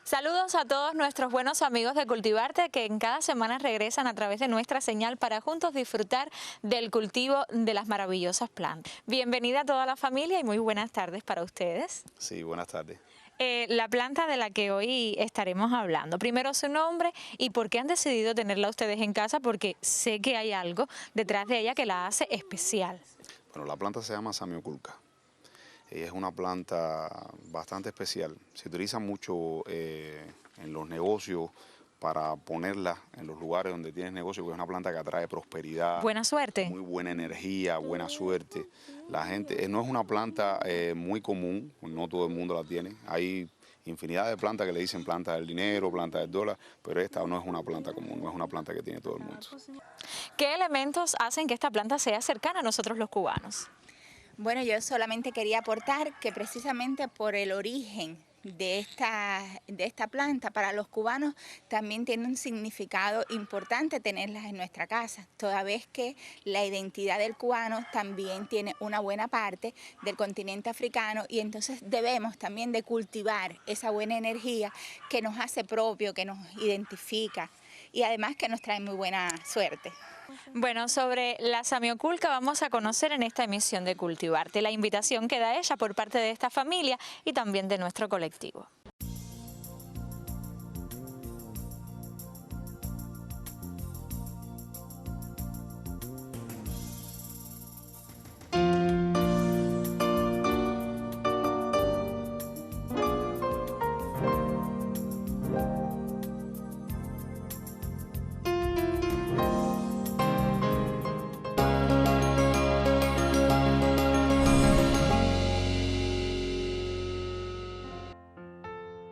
Saludos a todos nuestros buenos amigos de Cultivarte que en cada semana regresan a través de nuestra señal para juntos disfrutar del cultivo de las maravillosas plantas. Bienvenida a toda la familia y muy buenas tardes para ustedes. Sí, buenas tardes. La planta de la que hoy estaremos hablando, primero su nombre y por qué han decidido tenerla ustedes en casa, porque sé que hay algo detrás de ella que la hace especial. Bueno, la planta se llama Samioculca. Es una planta bastante especial. Se utiliza mucho en los negocios para ponerla en los lugares donde tienes negocio, porque es una planta que atrae prosperidad. Buena suerte. Muy buena energía, buena suerte. La gente, no es una planta muy común, no todo el mundo la tiene. Hay infinidad de plantas que le dicen planta del dinero, planta del dólar, pero esta no es una planta común, no es una planta que tiene todo el mundo. ¿Qué elementos hacen que esta planta sea cercana a nosotros los cubanos? Bueno, yo solamente quería aportar que precisamente por el origen de esta planta, para los cubanos también tiene un significado importante tenerlas en nuestra casa, toda vez que la identidad del cubano también tiene una buena parte del continente africano, y entonces debemos también de cultivar esa buena energía que nos hace propio, que nos identifica y además que nos trae muy buena suerte. Bueno, sobre la Samioculca vamos a conocer en esta emisión de Cultivarte. La invitación queda hecha por parte de esta familia y también de nuestro colectivo.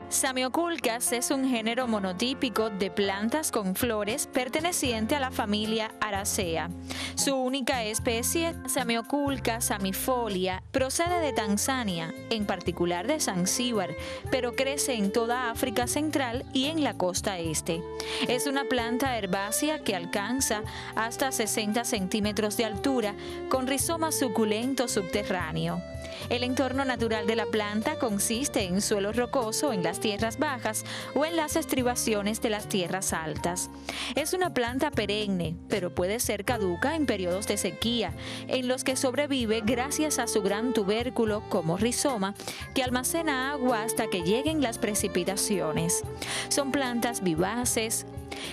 Samioculcas es un género monotípico de plantas con flores perteneciente a la familia Aracea. Su única especie, Samioculca samifolia, procede de Tanzania, en particular de Zanzíbar, pero crece en toda África Central y en la costa este. Es una planta herbácea que alcanza hasta 60 centímetros de altura, con rizoma suculento subterráneo. El entorno natural de la planta consiste en suelo rocoso en las tierras bajas o en las estribaciones de las tierras altas. Es una planta perenne, pero puede ser caduca en periodos de sequía, en los que sobrevive gracias a su gran tubérculo como rizoma, que almacena agua hasta que lleguen las precipitaciones. Son plantas vivaces.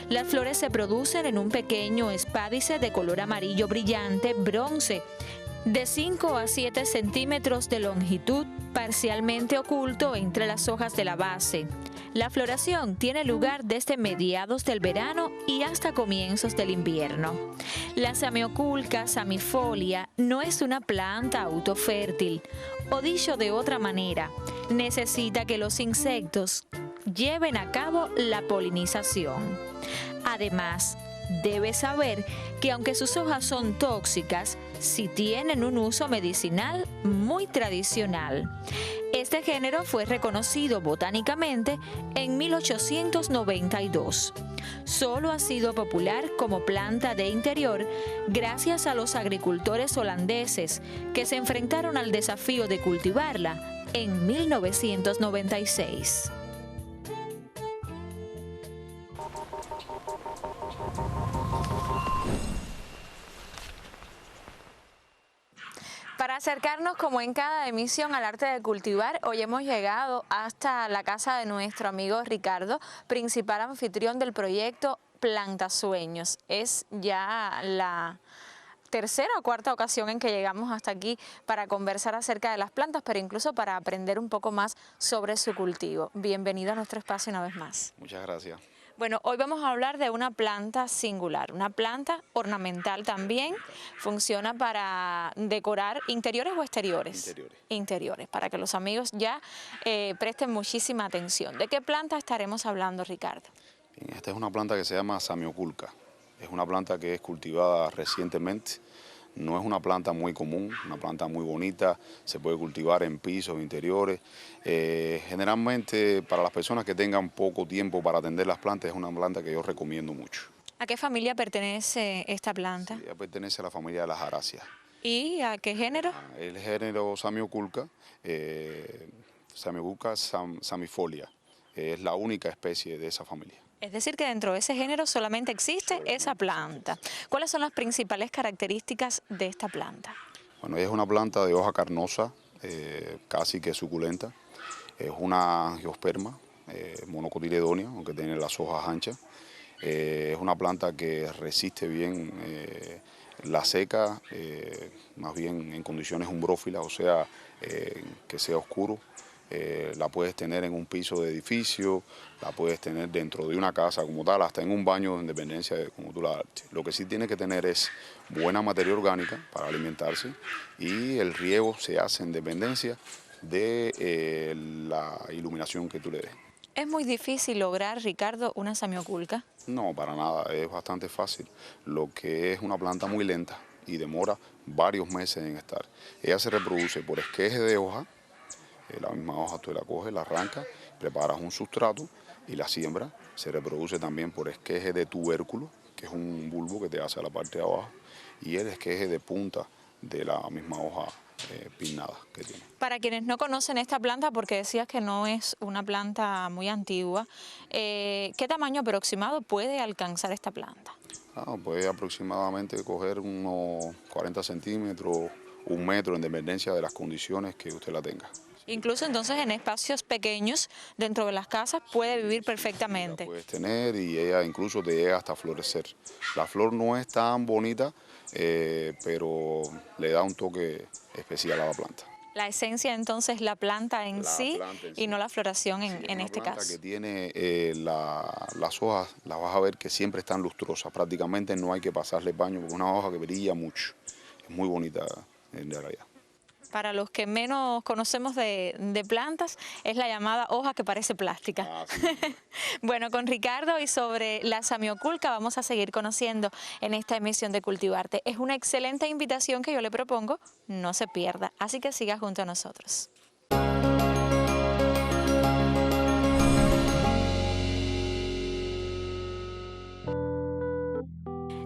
Las flores se producen en un pequeño espádice de color amarillo brillante, bronce, de 5 a 7 centímetros de longitud, parcialmente oculto entre las hojas de la base. La floración tiene lugar desde mediados del verano y hasta comienzos del invierno. La Samioculca samifolia no es una planta autofértil, o dicho de otra manera, necesita que los insectos lleven a cabo la polinización. Además, debe saber que aunque sus hojas son tóxicas, sí tienen un uso medicinal muy tradicional. Este género fue reconocido botánicamente en 1892. Solo ha sido popular como planta de interior gracias a los agricultores holandeses que se enfrentaron al desafío de cultivarla en 1996. Para acercarnos, como en cada emisión, al arte de cultivar, hoy hemos llegado hasta la casa de nuestro amigo Ricardo, principal anfitrión del proyecto Plantasueños. Es ya la tercera o cuarta ocasión en que llegamos hasta aquí para conversar acerca de las plantas, pero incluso para aprender un poco más sobre su cultivo. Bienvenido a nuestro espacio una vez más. Muchas gracias. Bueno, hoy vamos a hablar de una planta singular, una planta ornamental también. Funciona para decorar interiores o exteriores. Interiores. Interiores, para que los amigos ya presten muchísima atención. ¿De qué planta estaremos hablando, Ricardo? Bien, esta es una planta que se llama Samioculca. Es una planta que es cultivada recientemente. No es una planta muy común, una planta muy bonita, se puede cultivar en pisos, interiores. Generalmente para las personas que tengan poco tiempo para atender las plantas es una planta que yo recomiendo mucho. ¿A qué familia pertenece esta planta? Sí, ella pertenece a la familia de las aráceas. ¿Y a qué género? El género Samioculca, Samioculca samifolia. es la única especie de esa familia. Es decir, que dentro de ese género solamente existe esa planta. ¿Cuáles son las principales características de esta planta? Bueno, ella es una planta de hoja carnosa, casi que suculenta. Es una angiosperma monocotiledónea, aunque tiene las hojas anchas. Es una planta que resiste bien la seca, más bien en condiciones umbrófilas, o sea, que sea oscuro. La puedes tener en un piso de edificio, la puedes tener dentro de una casa como tal, hasta en un baño en dependencia de cómo tú la adaptes. Lo que sí tiene que tener es buena materia orgánica para alimentarse y el riego se hace en dependencia de la iluminación que tú le des. ¿Es muy difícil lograr, Ricardo, una samioculca? No, para nada, es bastante fácil. Lo que es una planta muy lenta y demora varios meses en estar. Ella se reproduce por esqueje de hoja. La misma hoja tú la coges, la arrancas, preparas un sustrato y la siembras. Se reproduce también por esqueje de tubérculo, que es un bulbo que te hace a la parte de abajo, y el esqueje de punta de la misma hoja pinnada que tiene. Para quienes no conocen esta planta, porque decías que no es una planta muy antigua, ¿qué tamaño aproximado puede alcanzar esta planta? Puede aproximadamente coger unos 40 centímetros, 1 metro, en dependencia de las condiciones que usted la tenga. Incluso entonces en espacios pequeños dentro de las casas puede vivir perfectamente. La puedes tener y ella incluso te llega hasta florecer. La flor no es tan bonita, pero le da un toque especial a la planta. La esencia entonces es la planta en sí y no la floración en este caso. La planta que tiene las hojas, las vas a ver que siempre están lustrosas, prácticamente no hay que pasarle paño, porque es una hoja que brilla mucho, es muy bonita en realidad. Para los que menos conocemos de plantas, es la llamada hoja que parece plástica. Sí. Bueno, con Ricardo y sobre la samioculca vamos a seguir conociendo en esta emisión de Cultivarte. Es una excelente invitación que yo le propongo, no se pierda, así que siga junto a nosotros.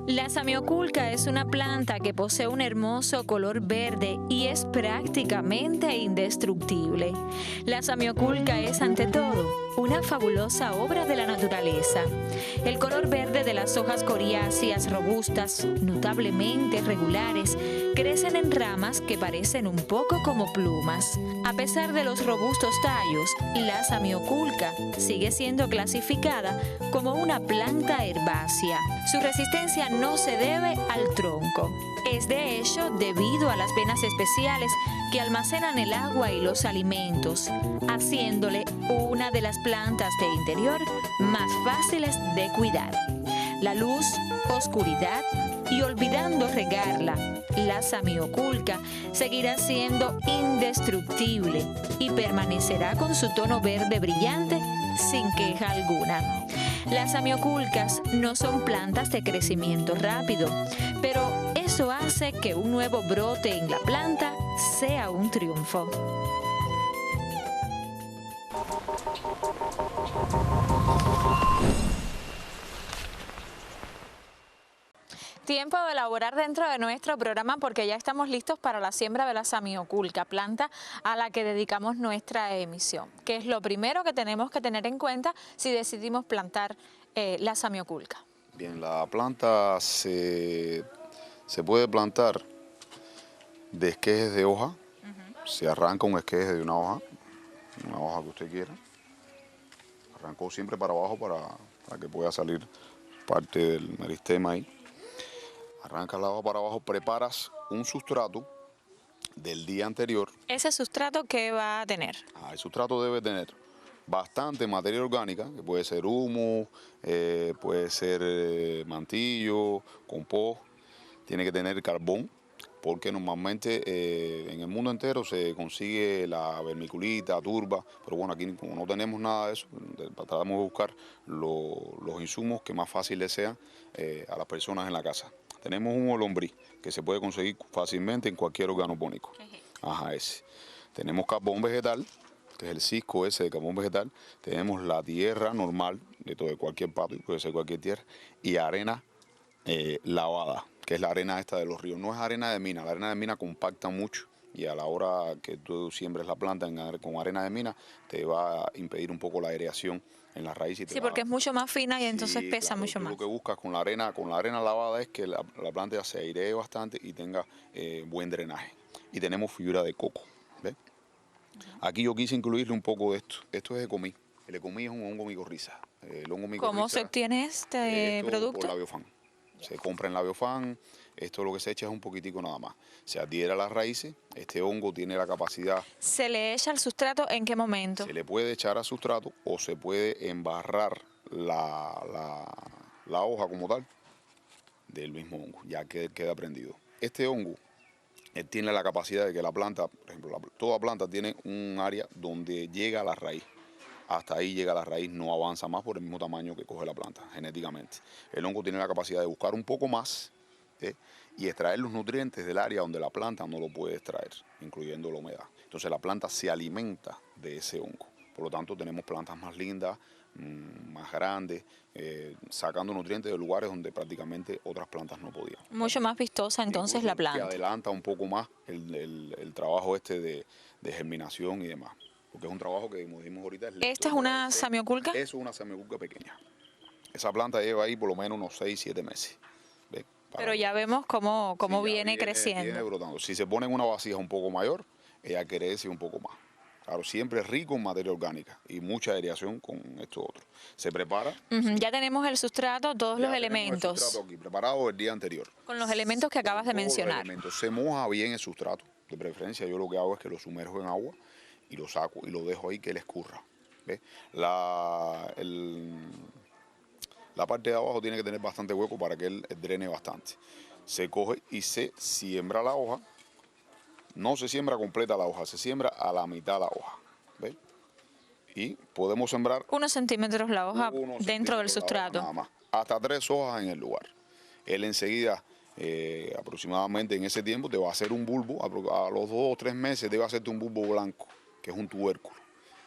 La samioculca es una planta que posee un hermoso color verde y es prácticamente indestructible. La samioculca es ante todo una fabulosa obra de la naturaleza. El color verde de las hojas coriáceas robustas, notablemente regulares, crecen en ramas que parecen un poco como plumas. A pesar de los robustos tallos, la samioculca sigue siendo clasificada como una planta herbácea. Su resistencia no se debe al tronco. Es de hecho debido a las venas especiales que almacenan el agua y los alimentos, haciéndole una de las plantas de interior más fáciles de cuidar. La luz, oscuridad y olvidando regarla, la samioculca seguirá siendo indestructible y permanecerá con su tono verde brillante sin queja alguna. Las samioculcas no son plantas de crecimiento rápido, pero eso hace que un nuevo brote en la planta sea un triunfo. Tiempo de elaborar dentro de nuestro programa porque ya estamos listos para la siembra de la samioculca, planta a la que dedicamos nuestra emisión. ¿Qué es lo primero que tenemos que tener en cuenta si decidimos plantar la samioculca? Bien, la planta se puede plantar de esquejes de hoja. Se arranca un esqueje de una hoja que usted quiera. Arrancó siempre para abajo para que pueda salir parte del meristema ahí. Arrancas la hoja para abajo, preparas un sustrato del día anterior. ¿Ese sustrato qué va a tener? El sustrato debe tener bastante materia orgánica, que puede ser humo, puede ser mantillo, compost, tiene que tener carbón, porque normalmente en el mundo entero se consigue la vermiculita, turba, pero bueno, aquí como no tenemos nada de eso, tratamos de buscar los insumos que más fáciles sean a las personas en la casa. Tenemos un lombriz que se puede conseguir fácilmente en cualquier organopónico. Ese. Tenemos carbón vegetal, que es el cisco ese de carbón vegetal. Tenemos la tierra normal, de cualquier patio, puede ser cualquier tierra, y arena lavada, que es la arena esta de los ríos. No es arena de mina, la arena de mina compacta mucho y a la hora que tú siembres la planta con arena de mina, te va a impedir un poco la aireación en la raíz. Y te Sí, porque es mucho más fina y entonces Sí, pesa claro, mucho tú más. lo que buscas con la arena lavada es que la planta ya se airee bastante y tenga buen drenaje. Y tenemos fibra de coco, ¿ves? Aquí yo quise incluirle un poco de esto. Esto es ecomí. El ecomí es un hongo micorriza. El hongo ¿Cómo se micorriza, obtiene este esto por producto? la Biofan. Se compra en la Biofan. Esto lo que se echa es un poquitico nada más. Se adhiere a las raíces. Este hongo tiene la capacidad. ¿Se le echa al sustrato en qué momento? Se le puede echar a sustrato o se puede embarrar la hoja como tal del mismo hongo, ya que queda prendido. Este hongo tiene la capacidad de que la planta, por ejemplo, toda planta tiene un área donde llega a la raíz. Hasta ahí llega la raíz, no avanza más por el mismo tamaño que coge la planta genéticamente. El hongo tiene la capacidad de buscar un poco más, ¿sí? Y extraer los nutrientes del área donde la planta no lo puede extraer, incluyendo la humedad. Entonces la planta se alimenta de ese hongo. Por lo tanto tenemos plantas más lindas, más grandes, sacando nutrientes de lugares donde prácticamente otras plantas no podían. Mucho más vistosa entonces Incluso la que planta. adelanta un poco más el trabajo este de germinación y demás. Porque es un trabajo que, como dijimos ahorita, es lento. ¿Esta es una samioculca? Eso es una samioculca pequeña. Esa planta lleva ahí por lo menos unos 6, 7 meses. ¿Ves? Pero ya vemos cómo Sí, ya viene creciendo. Viene brotando. Si se pone en una vasija un poco mayor, ella crece un poco más. Claro, siempre es rico en materia orgánica y mucha aireación con esto otro. Se prepara. Ujú, ya tenemos el sustrato, todos los Ya tenemos el elementos. sustrato aquí preparado el día anterior. Con los elementos que acabas de Todos los mencionar. elementos. Se moja bien el sustrato. De preferencia, yo lo que hago es que lo sumerjo en agua y lo saco y lo dejo ahí que él escurra. ¿Ves? La parte de abajo tiene que tener bastante hueco para que él drene bastante. Se coge y se siembra la hoja. No se siembra completa la hoja, se siembra a la mitad la hoja. ¿Ves? Y podemos sembrar Unos centímetros la hoja unos dentro del centímetros la hoja sustrato. nada más. Hasta 3 hojas en el lugar. Él enseguida, aproximadamente en ese tiempo, te va a hacer un bulbo. A los 2 o 3 meses te va a hacerte un bulbo blanco, que es un tubérculo.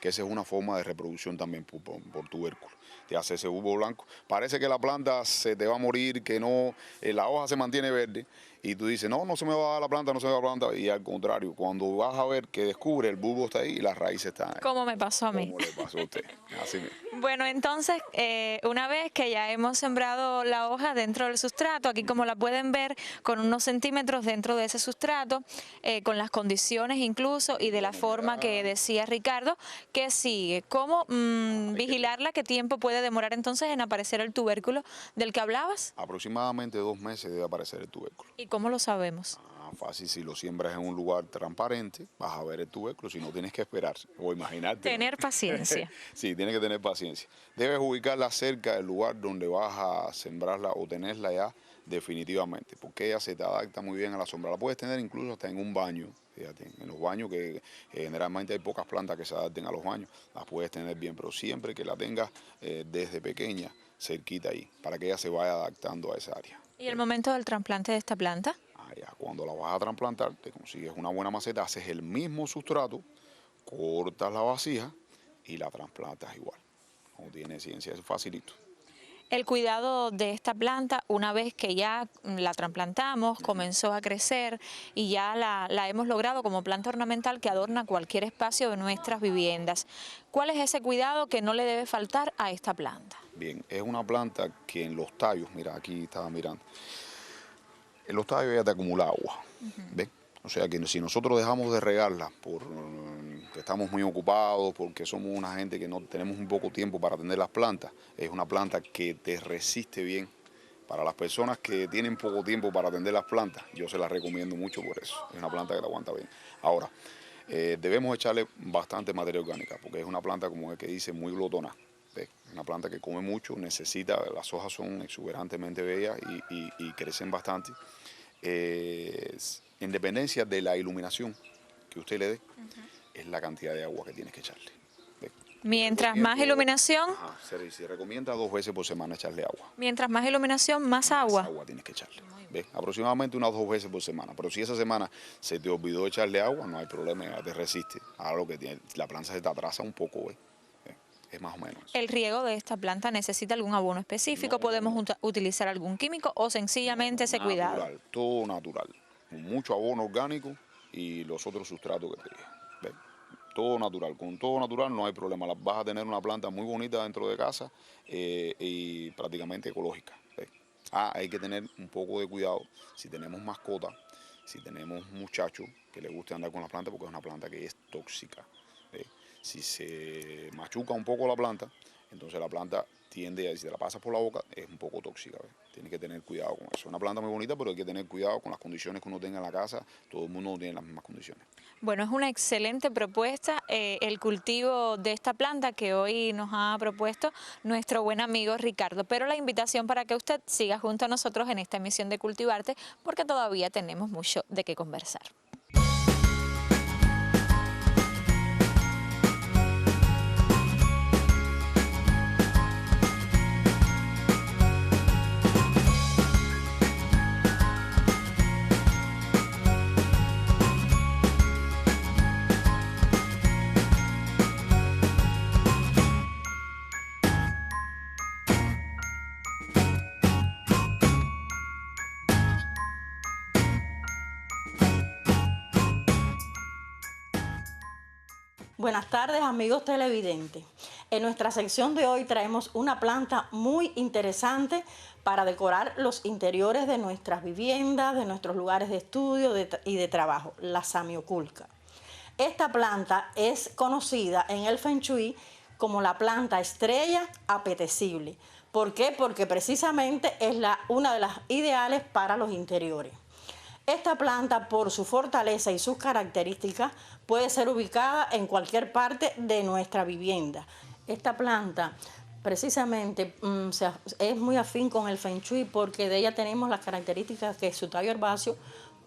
Que esa es una forma de reproducción también por tubérculo. Te hace ese bulbo blanco. Parece que la planta se te va a morir, que no, la hoja se mantiene verde. Y tú dices, no, no se me va a dar la planta, no se me va a dar la planta. Y al contrario, cuando vas a ver que descubre, el bulbo está ahí y las raíces están ahí. ¿Cómo me pasó a mí? ¿Cómo le pasó a usted? Así mismo. Bueno, entonces, una vez que ya hemos sembrado la hoja dentro del sustrato, aquí como la pueden ver, con unos centímetros dentro de ese sustrato, con las condiciones incluso y de la forma que decía Ricardo, ¿qué sigue? ¿Cómo vigilarla? ¿Qué tiempo puede demorar entonces en aparecer el tubérculo del que hablabas? Aproximadamente 2 meses debe aparecer el tubérculo. ¿Y cómo lo sabemos? Fácil, si lo siembras en un lugar transparente, vas a ver el tubérculo, si no tienes que esperar o imaginarte. Tener paciencia. Sí, tienes que tener paciencia. Debes ubicarla cerca del lugar donde vas a sembrarla o tenerla ya definitivamente, porque ella se te adapta muy bien a la sombra. La puedes tener incluso hasta en un baño, fíjate, en los baños que generalmente hay pocas plantas que se adapten a los baños, las puedes tener bien, pero siempre que la tengas desde pequeña, cerquita ahí, para que ella se vaya adaptando a esa área. ¿Y el momento del trasplante de esta planta? Ya cuando la vas a trasplantar, te consigues una buena maceta, haces el mismo sustrato, cortas la vasija y la trasplantas igual. No tiene ciencia, es facilito. El cuidado de esta planta, una vez que ya la trasplantamos, comenzó a crecer y ya la hemos logrado como planta ornamental que adorna cualquier espacio de nuestras viviendas. ¿Cuál es ese cuidado que no le debe faltar a esta planta? Bien, es una planta que en los tallos, mira, aquí estaba mirando, en los tallos ella te acumula agua, ¿ves? O sea que si nosotros dejamos de regarla porque estamos muy ocupados, porque somos una gente que no tenemos un poco tiempo para atender las plantas, es una planta que te resiste bien. Para las personas que tienen poco tiempo para atender las plantas, yo se las recomiendo mucho por eso. Es una planta que te aguanta bien. Ahora, debemos echarle bastante materia orgánica, porque es una planta, como el que dice, muy glotona. ¿Ves? Una planta que come mucho, necesita, las hojas son exuberantemente bellas y crecen bastante. En dependencia de la iluminación que usted le dé, es la cantidad de agua que tienes que echarle. ¿Ves? Mientras más iluminación, Se recomienda 2 veces por semana echarle agua. mientras más iluminación, más agua. Más agua tienes que echarle. ¿Ves? Aproximadamente unas 2 veces por semana. Pero si esa semana se te olvidó echarle agua, no hay problema, ya te resiste. Ahora lo que tiene, la planta se te atrasa un poco, ¿ves? Es más o menos eso. ¿El riego de esta planta necesita algún abono específico? No, ¿Podemos utilizar algún químico o sencillamente ese cuidado? Natural, todo natural. Con mucho abono orgánico y los otros sustratos que te dije. ¿Ves? Todo natural, con todo natural no hay problema. Vas a tener una planta muy bonita dentro de casa y prácticamente ecológica. ¿Ves? Hay que tener un poco de cuidado si tenemos mascotas, si tenemos muchachos que les guste andar con la planta, porque es una planta que es tóxica. ¿Ves? Si se machuca un poco la planta, entonces la planta tiende a, si te la pasas por la boca, es un poco tóxica. ¿Ves? Tienes que tener cuidado con eso. Es una planta muy bonita, pero hay que tener cuidado con las condiciones que uno tenga en la casa. Todo el mundo no tiene las mismas condiciones. Bueno, es una excelente propuesta el cultivo de esta planta que hoy nos ha propuesto nuestro buen amigo Ricardo. Pero la invitación para que usted siga junto a nosotros en esta emisión de Cultivarte, porque todavía tenemos mucho de qué conversar. Buenas tardes, amigos televidentes. En nuestra sección de hoy traemos una planta muy interesante para decorar los interiores de nuestras viviendas, de nuestros lugares de estudio y de trabajo, la Samioculca. Esta planta es conocida en el Feng Shui como la planta estrella apetecible. ¿Por qué? Porque precisamente es una de las ideales para los interiores. Esta planta, por su fortaleza y sus características, puede ser ubicada en cualquier parte de nuestra vivienda. Esta planta precisamente es muy afín con el Feng Shui porque de ella tenemos las características que su tallo herbáceo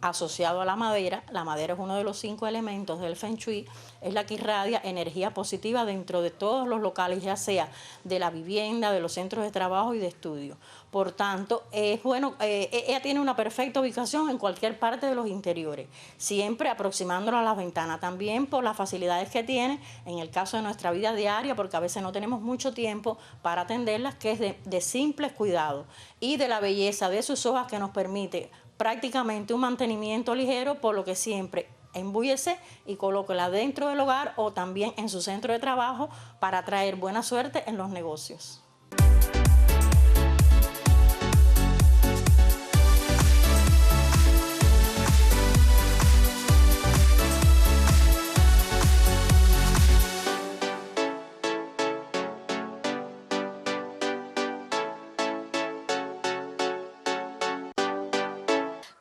asociado a la madera es uno de los 5 elementos del Feng Shui, es la que irradia energía positiva dentro de todos los locales, ya sea de la vivienda, de los centros de trabajo y de estudio. Por tanto, es bueno, ella tiene una perfecta ubicación en cualquier parte de los interiores, siempre aproximándola a las ventanas, también por las facilidades que tiene en el caso de nuestra vida diaria, porque a veces no tenemos mucho tiempo para atenderlas, que es de simples cuidados, y de la belleza de sus hojas que nos permite prácticamente un mantenimiento ligero, por lo que siempre embúllese y colóquela dentro del hogar o también en su centro de trabajo para traer buena suerte en los negocios.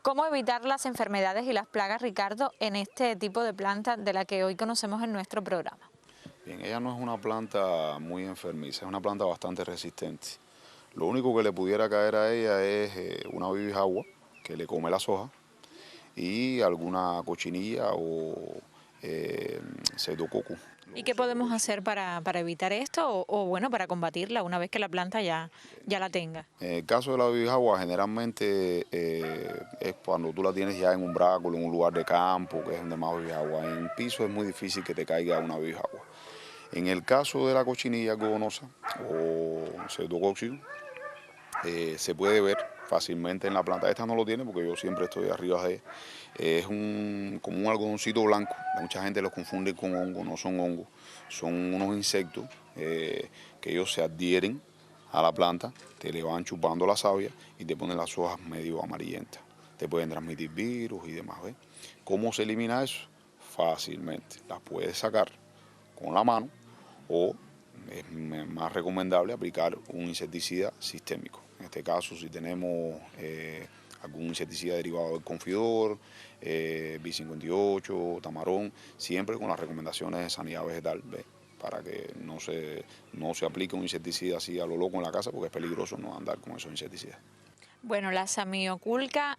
¿Cómo evitar las enfermedades y las plagas, Ricardo, en este tipo de planta de la que hoy conocemos en nuestro programa? Bien, ella no es una planta muy enfermiza, es una planta bastante resistente. Lo único que le pudiera caer a ella es una bibijagua que le come las hojas y alguna cochinilla o pseudococcus. ¿Y qué podemos hacer para evitar esto o bueno, para combatirla una vez que la planta ya la tenga? En el caso de la bibijagua, generalmente es cuando tú la tienes ya en un bráculo, en un lugar de campo, que es donde más bibijagua. En piso es muy difícil que te caiga una bibijagua. En el caso de la cochinilla algodonosa o pseudococcus, se puede ver fácilmente en la planta. Esta no lo tiene porque yo siempre estoy arriba de ella. Es como un algodoncito blanco. Mucha gente los confunde con hongo, no son hongos. Son unos insectos que ellos se adhieren a la planta, te le van chupando la savia y te ponen las hojas medio amarillentas. Te pueden transmitir virus y demás. ¿Ves? ¿Cómo se elimina eso? Fácilmente. Las puedes sacar con la mano o es más recomendable aplicar un insecticida sistémico. En este caso, si tenemos algún insecticida derivado del confidor, B58, tamarón, siempre con las recomendaciones de sanidad vegetal, ¿ves? Para que no se aplique un insecticida así a lo loco en la casa, porque es peligroso no andar con esos insecticidas. Bueno, la Samioculca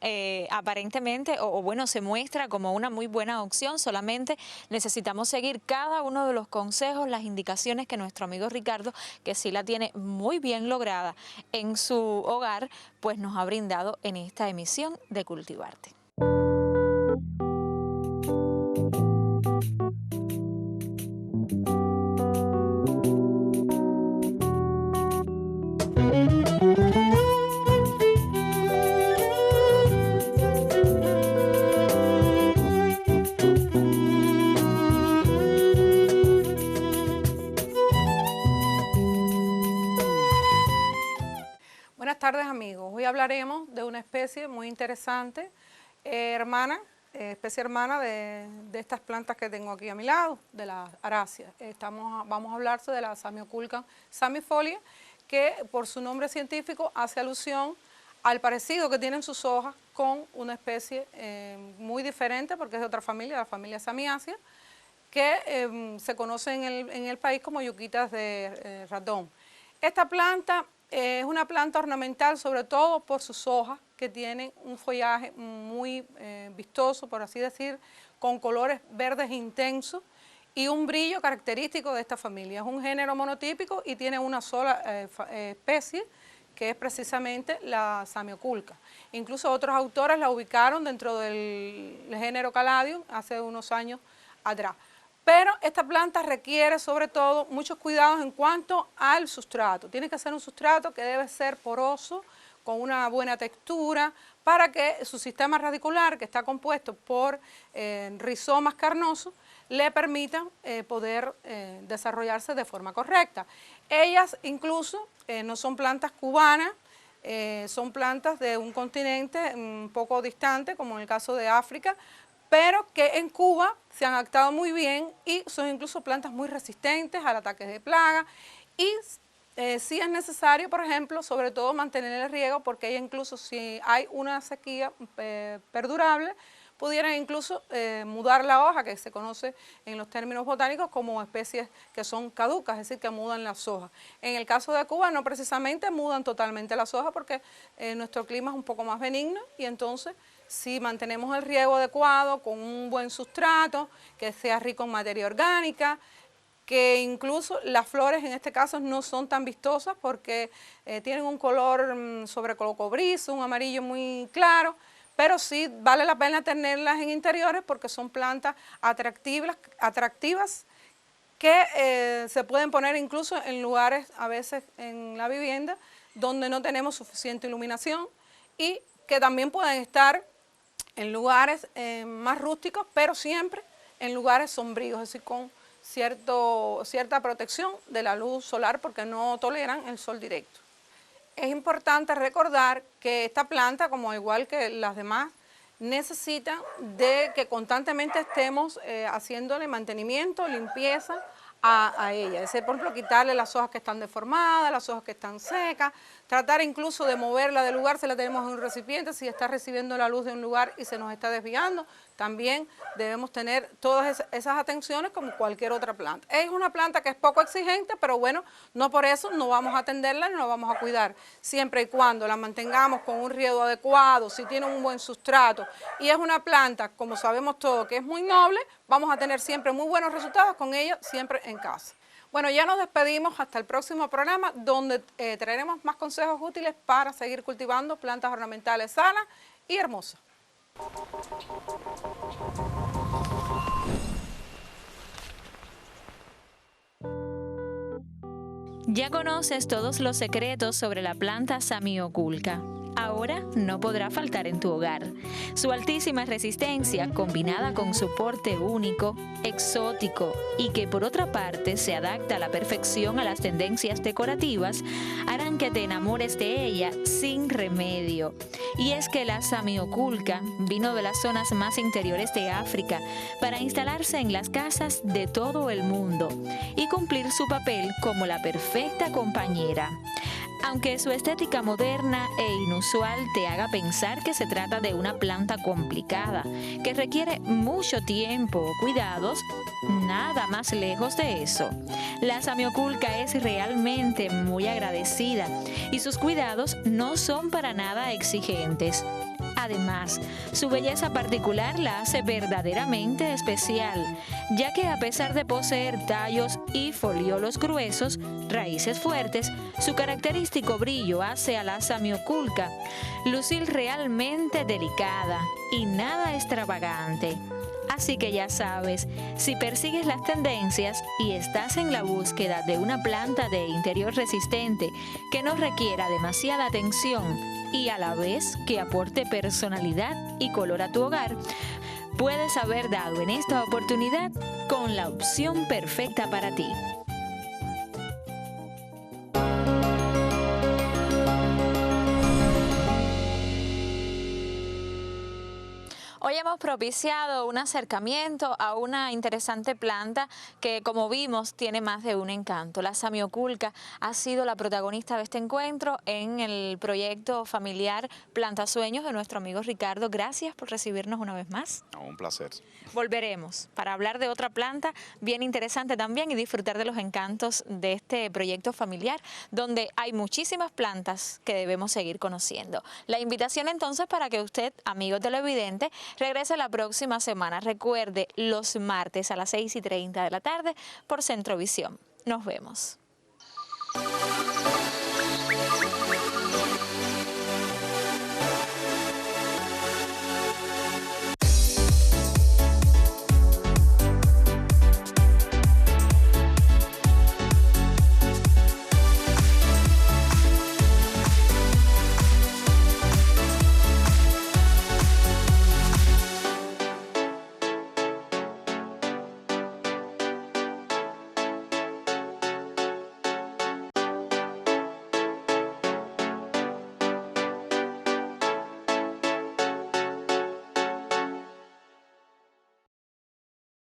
aparentemente, o bueno, se muestra como una muy buena opción, solamente necesitamos seguir cada uno de los consejos, las indicaciones que nuestro amigo Ricardo, que sí la tiene muy bien lograda en su hogar, pues nos ha brindado en esta emisión de Cultivarte. tardes, amigos. Hoy hablaremos de una especie muy interesante, especie hermana de estas plantas que tengo aquí a mi lado, de las aráceas. Vamos a hablar de la Samioculca samifolia, que por su nombre científico hace alusión al parecido que tienen sus hojas con una especie muy diferente, porque es de otra familia, la familia Samiaceae, que se conoce en el país como yuquitas de ratón. Esta planta es una planta ornamental, sobre todo por sus hojas, que tienen un follaje muy vistoso, por así decir, con colores verdes intensos y un brillo característico de esta familia. Es un género monotípico y tiene una sola especie, que es precisamente la Samioculca. Incluso otros autores la ubicaron dentro del género Caladium hace unos años atrás. Pero esta planta requiere sobre todo muchos cuidados en cuanto al sustrato. Tiene que ser un sustrato que debe ser poroso, con una buena textura, para que su sistema radicular, que está compuesto por rizomas carnosos, le permitan poder desarrollarse de forma correcta. Ellas incluso no son plantas cubanas, son plantas de un continente un poco distante, como en el caso de África, pero que en Cuba se han adaptado muy bien y son incluso plantas muy resistentes al ataque de plaga. Y sí es necesario, por ejemplo, sobre todo mantener el riego, porque ella incluso si hay una sequía perdurable, pudieran incluso mudar la hoja, que se conoce en los términos botánicos como especies que son caducas, es decir, que mudan las hojas. En el caso de Cuba no precisamente mudan totalmente las hojas, porque nuestro clima es un poco más benigno, y entonces si mantenemos el riego adecuado, con un buen sustrato, que sea rico en materia orgánica, que incluso las flores en este caso no son tan vistosas porque tienen un color sobre cobrizo, un amarillo muy claro, pero sí vale la pena tenerlas en interiores porque son plantas atractivas que se pueden poner incluso en lugares, a veces en la vivienda, donde no tenemos suficiente iluminación, y que también pueden estar en lugares más rústicos, pero siempre en lugares sombríos, es decir, con cierta protección de la luz solar, porque no toleran el sol directo. Es importante recordar que esta planta, como igual que las demás, necesita de que constantemente estemos haciéndole mantenimiento, limpieza a ella. Es decir, por ejemplo, quitarle las hojas que están deformadas, las hojas que están secas, tratar incluso de moverla del lugar si la tenemos en un recipiente, si está recibiendo la luz de un lugar y se nos está desviando. También debemos tener todas esas atenciones como cualquier otra planta. Es una planta que es poco exigente, pero bueno, no por eso no vamos a atenderla ni no la vamos a cuidar. Siempre y cuando la mantengamos con un riego adecuado, si tiene un buen sustrato, y es una planta, como sabemos todos, que es muy noble, vamos a tener siempre muy buenos resultados con ella, siempre en casa. Bueno, ya nos despedimos hasta el próximo programa, donde traeremos más consejos útiles para seguir cultivando plantas ornamentales sanas y hermosas. Ya conoces todos los secretos sobre la planta Samioculca. Ahora no podrá faltar en tu hogar. Su altísima resistencia, combinada con su porte único, exótico y que por otra parte se adapta a la perfección a las tendencias decorativas, harán que te enamores de ella sin remedio. Y es que la Samioculca vino de las zonas más interiores de África para instalarse en las casas de todo el mundo y cumplir su papel como la perfecta compañera. Aunque su estética moderna e inusual te haga pensar que se trata de una planta complicada, que requiere mucho tiempo o cuidados, nada más lejos de eso. La Samioculca es realmente muy agradecida y sus cuidados no son para nada exigentes. Además, su belleza particular la hace verdaderamente especial, ya que a pesar de poseer tallos y foliolos gruesos, raíces fuertes, su característico brillo hace a la Samioculca lucir realmente delicada y nada extravagante. Así que ya sabes, si persigues las tendencias y estás en la búsqueda de una planta de interior resistente que no requiera demasiada atención y a la vez que aporte personalidad y color a tu hogar, puedes haber dado en esta oportunidad con la opción perfecta para ti. Hoy hemos propiciado un acercamiento a una interesante planta que, como vimos, tiene más de un encanto. La Samioculca ha sido la protagonista de este encuentro en el proyecto familiar Plantasueños de nuestro amigo Ricardo. Gracias por recibirnos una vez más. Un placer. Volveremos para hablar de otra planta bien interesante también y disfrutar de los encantos de este proyecto familiar, donde hay muchísimas plantas que debemos seguir conociendo. La invitación entonces para que usted, amigo televidente, regrese la próxima semana. Recuerde, los martes a las 6:30 de la tarde por Centrovisión. Nos vemos.